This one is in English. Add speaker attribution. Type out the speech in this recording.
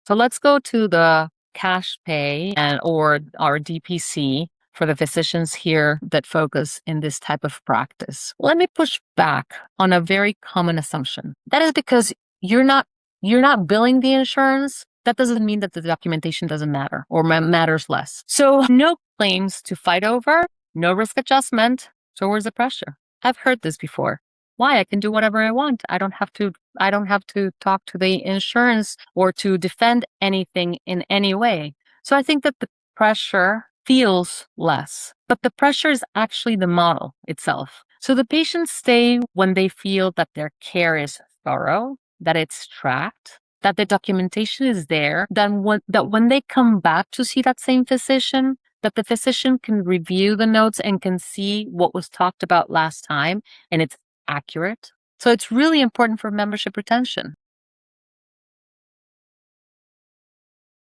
Speaker 1: So let's go to the cash pay or our DPC for the physicians here that focus in this type of practice. Let me push back on a very common assumption. That is because you're not billing the insurance. That doesn't mean that the documentation doesn't matter or matters less. So no claims to fight over, no risk adjustment. So where's the pressure? I've heard this before. Why? I can do whatever I want. I don't have to talk to the insurance or to defend anything in any way. So I think that the pressure feels less, but the pressure is actually the model itself. So the patients stay when they feel that their care is thorough, that it's tracked, that the documentation is there, that when they come back to see that same physician, that the physician can review the notes and can see what was talked about last time and it's accurate. So it's really important for membership retention.